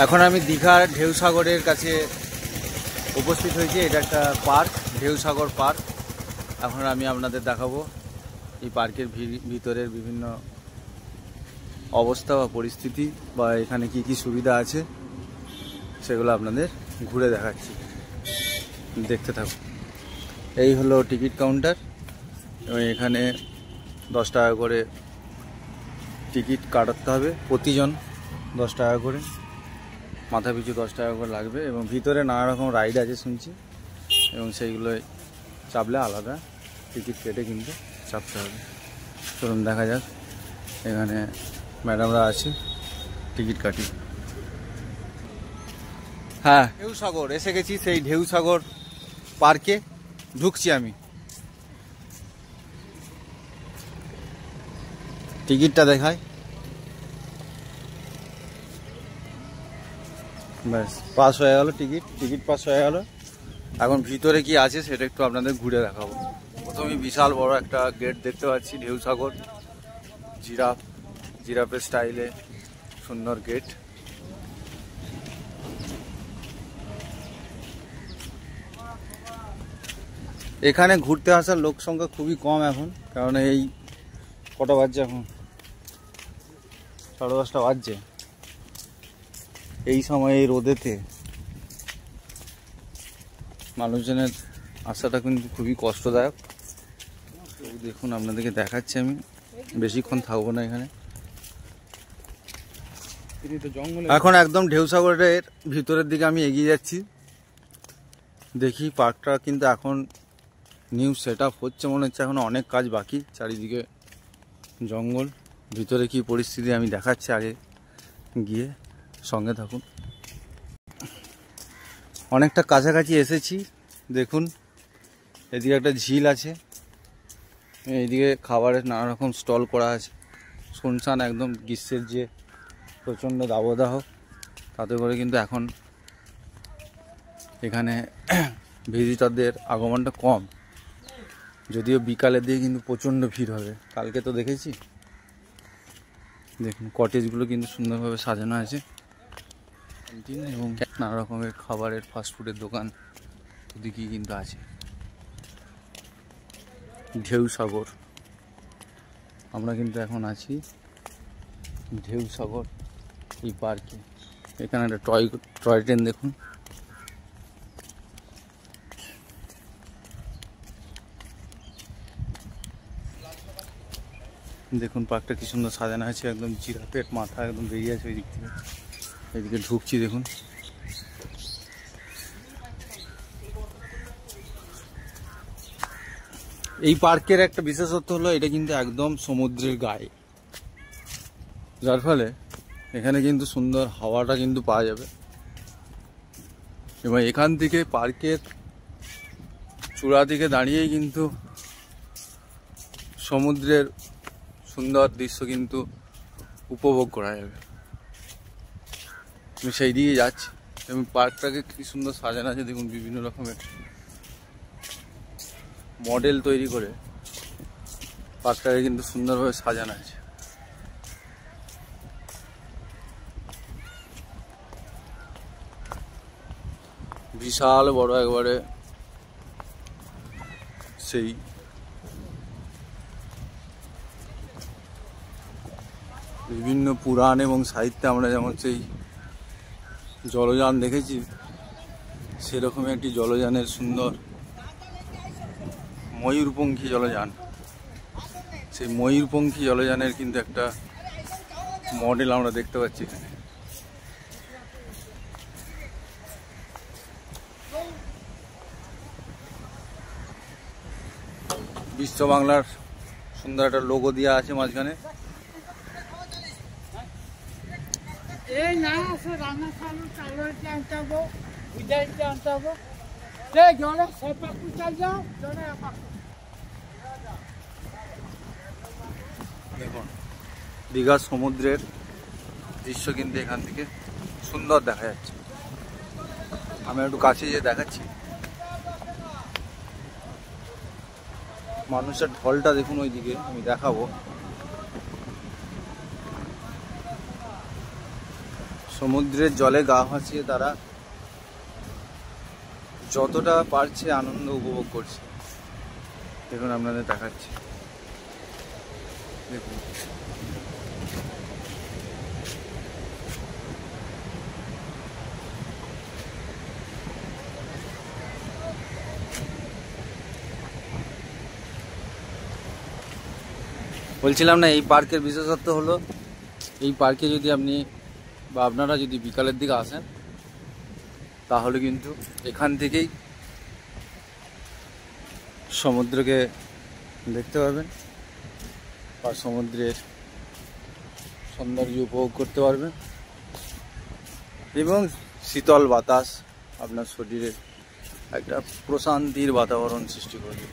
এখন আমি দীঘার ঢেউসাগরের কাছে উপস্থিত হয়েছি। এটা একটা পার্ক, ঢেউসাগর পার্ক। এখন আমি আপনাদের দেখাবো এই পার্কের ভিতরের বিভিন্ন অবস্থা বা পরিস্থিতি, বা এখানে কি কি সুবিধা আছে সেগুলো আপনাদের ঘুরে দেখাচ্ছি, দেখতে থাকুন। এই হলো টিকিট কাউন্টার এবং এখানে 10 টাকা করে টিকিট কাটাতে হবে, প্রতিজন 10 টাকা করে, মাথা পিছু 10 টাকা করে লাগবে। এবং ভিতরে নানা রকম রাইড আছে শুনছি, এবং সেইগুলোয় চাপলে আলাদা টিকিট কেটে কিন্তু চাপতে হবে। চলুন দেখা যাক, এখানে ম্যাডামরা আছে, টিকিট কাটি। হ্যাঁ, ঢেউসাগর এসে গেছি, সেই ঢেউসাগর পার্কে ঢুকছি আমি। টিকিটটা দেখায়, ব্যাস পাস হয়ে গেল, টিকিট পাস হয়ে গেল। এখন ভিতরে কি আছে সেটা একটু আপনাদের ঘুরে দেখাবো। প্রথমে বিশাল বড় একটা গেট দেখতে পাচ্ছি, ঢেউসাগর জিরাফের স্টাইলে সুন্দর গেট। এখানে ঘুরতে আসার লোক সংখ্যা খুবই কম এখন, কারণ এই কটা বাজছে এখন, 10:30 বাজছে। এই সময় এই রোদেতে মানুষজনের আসাটা কিন্তু খুবই কষ্টদায়ক। দেখুন, আপনাদেরকে দেখাচ্ছি, আমি বেশিক্ষণ থাকবো না এখানে। এখন একদম ঢেউসাগরের ভিতরের দিকে আমি এগিয়ে যাচ্ছি। দেখি পার্কটা কিন্তু এখন নিউ সেট আপ হচ্ছে মনে হচ্ছে, এখন অনেক কাজ বাকি। চারিদিকে জঙ্গল, ভিতরে কি পরিস্থিতি আমি দেখাচ্ছি, আগে গিয়ে সঙ্গে থাকুন। অনেকটা কাছাকাছি এসেছি, দেখুন এদিকে একটা ঝিল আছে, এইদিকে খাবারের নানা রকম স্টল করা আছে। শুনশান একদম, গ্রীষ্মের যে প্রচণ্ড দাবদাহ, তাতে করে কিন্তু এখন এখানে ভিজিটরদের আগমনটা কম। যদিও বিকালের দিকে কিন্তু প্রচণ্ড ভিড় হবে, কালকে তো দেখেছি। দেখুন কটেজগুলো কিন্তু সুন্দরভাবে সাজানো আছে, এবং নানা রকমের খাবারের ফাস্টফুডের দোকান ওদিকেই কিন্তু আছে। ঢেউসাগর, আমরা কিন্তু এখন আছি ঢেউসাগর এই পার্কে। এখানে একটা টয় ট্রেন দেখুন। দেখুন পার্কটা কি সুন্দর সাজানো আছে, একদম জিরাফের মাথা একদম বেরিয়ে আছে ওই দিক থেকে। এদিকে ঢুকছি, দেখুন এই পার্কের একটা বিশেষত্ব হলো এটা কিন্তু একদম সমুদ্রের গায়ে, যার ফলে এখানে কিন্তু সুন্দর হাওয়াটা কিন্তু পাওয়া যাবে। এবং এখান থেকে পার্কের চূড়া থেকে দাঁড়িয়েই কিন্তু সমুদ্রের সুন্দর দৃশ্য কিন্তু উপভোগ করা যাবে। আমি সেই দিকে যাচ্ছি, এবং পার্কটাকে কি সুন্দর সাজানো আছে দেখুন, বিভিন্ন রকমের মডেল তৈরি করে পার্কটাকে কিন্তু সুন্দরভাবে সাজানো আছে। বিশাল বড় একবারে সেই বিভিন্ন পুরাণ এবং সাহিত্যে আমরা যেমন সেই জলযান দেখেছি, সেরকমই একটি জলযানের সুন্দর ময়ূরপঙ্খী জলযান, সেই ময়ূরপঙ্খী জলযানের কিন্তু একটা মডেল আমরা দেখতে পাচ্ছি এখানে। বিশ্ব বাংলার সুন্দর একটা লোগো দেওয়া আছে মাঝখানে। দেখুন দীঘার সমুদ্রের দৃশ্য কিন্তু এখান থেকে সুন্দর দেখা যাচ্ছে। আমি একটু কাছে গিয়ে দেখাচ্ছি, মানুষের ঢলটা দেখুন ওইদিকে, আমি দেখাবো। সমুদ্রের জলে গা ভাসিয়ে তারা যতটা পারছে আনন্দ উপভোগ করছে। দেখুন আপনাদের দেখাচ্ছি, দেখুন বলছিলাম না, এই পার্কের বিশেষত্ব হলো, এই পার্কে যদি আপনি বা আপনারা যদি বিকালের দিকে আসেন তাহলে কিন্তু এখান থেকেই সমুদ্রকে দেখতে পারবেন বা সমুদ্রের সৌন্দর্য উপভোগ করতে পারবেন এবং শীতল বাতাস আপনার শরীরে একটা প্রশান্তির বাতাবরণ সৃষ্টি করবে।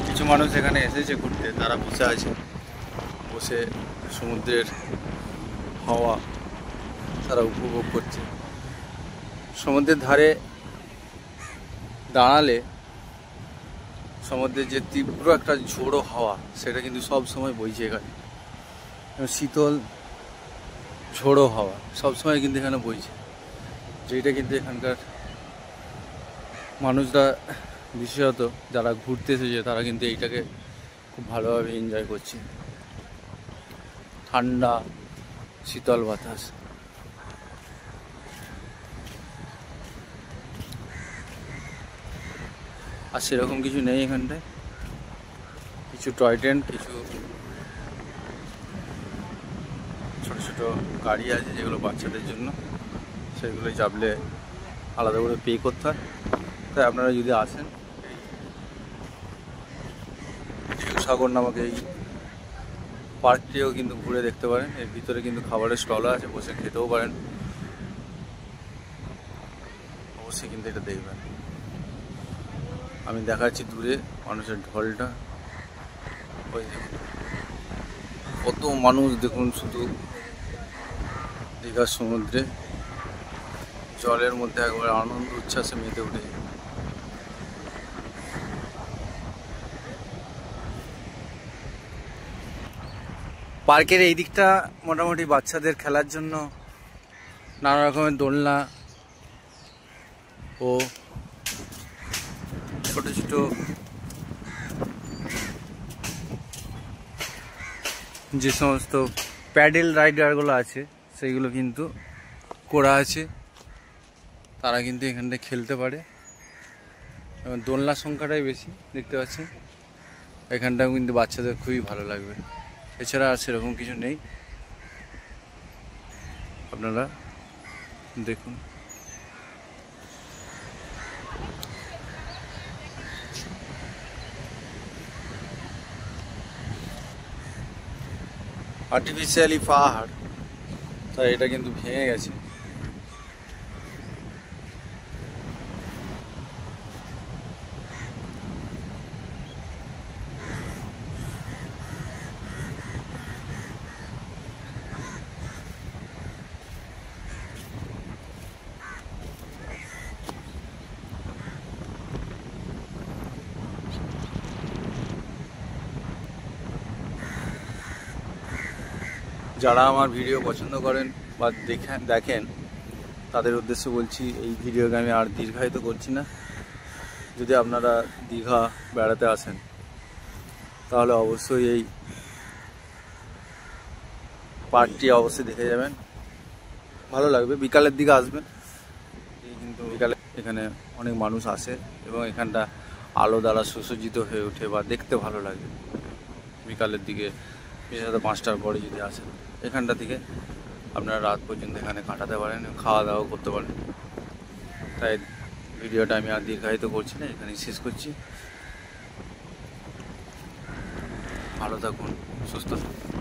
কিছু মানুষ এখানে এসেছে ঘুরতে, তারা বসে আছে, বসে সমুদ্রের হাওয়া তারা উপভোগ করছে। সমুদ্রের ধারে দাঁড়ালে সমুদ্রের যে তীব্র একটা ঝোড়ো হাওয়া সেটা কিন্তু সব সময় বইছে এখানে, শীতল ঝোড়ো হাওয়া সবসময় কিন্তু এখানে বইছে, যেটা কিন্তু এখানকার মানুষরা বিশেষত যারা ঘুরতে এসেছে তারা কিন্তু এইটাকে খুব ভালোভাবে এনজয় করছে। ঠান্ডা শীতল বাতাস। আর সেরকম কিছু নেই এখানটায়, কিছু টয় ট্রেন, কিছু ছোট ছোট গাড়ি আছে যেগুলো বাচ্চাদের জন্য, সেগুলো চাপলে আলাদা করে পে করতে হয়। তাই আপনারা যদি আসেন সাগর নামক এই পার্কটিও কিন্তু ঘুরে দেখতে পারেন। এর ভিতরে কিন্তু খাবারের স্টলও আছে, বসে খেতেও পারেন, অবশ্যই কিন্তু এটা দেখবেন। আমি দেখাচ্ছি দূরে মানুষের ঢলটা, ওই কত মানুষ দেখুন, শুধু দীঘার সমুদ্রে জলের মধ্যে একবার আনন্দ উচ্ছ্বাসে মেতে উঠে। পার্কের এই দিকটা মোটামুটি বাচ্চাদের খেলার জন্য নানা রকমের দোলনা ও ছোট ছোট যে সমস্ত প্যাডেল রাইডারগুলো আছে সেইগুলো কিন্তু করা আছে, তারা কিন্তু এখানটায় খেলতে পারে। এবং দোলনার সংখ্যাটাই বেশি দেখতে পাচ্ছেন, এখানটাও কিন্তু বাচ্চাদের খুবই ভালো লাগবে। এছাড়া আর সেরকম কিছু নেই, আপনারা দেখুন। আর্টিফিশিয়ালি পাহাড়, তাই এটা কিন্তু ভেঙে গেছে। যারা আমার ভিডিও পছন্দ করেন বা দেখেন তাদের উদ্দেশ্যে বলছি, এই ভিডিওকে আমি আর দীর্ঘায়িত করছি না। যদি আপনারা দীঘা বেড়াতে আসেন তাহলে অবশ্যই এই পার্কটি অবশ্যই দেখে যাবেন, ভালো লাগবে। বিকালের দিকে আসবেন, কিন্তু বিকালে এখানে অনেক মানুষ আসে এবং এখানটা আলো দ্বারা সুসজ্জিত হয়ে ওঠে বা দেখতে ভালো লাগে। বিকালের দিকে বিশেষত 5টার পরে যদি আসেন, এখানটা থেকে আপনারা রাত পর্যন্ত এখানে কাটাতে পারেন, খাওয়া দাওয়া করতে পারেন। তাই ভিডিওটা আমি আর দীর্ঘায়িত করছি না, এখানেই শেষ করছি। ভালো থাকুন, সুস্থ থাকুন।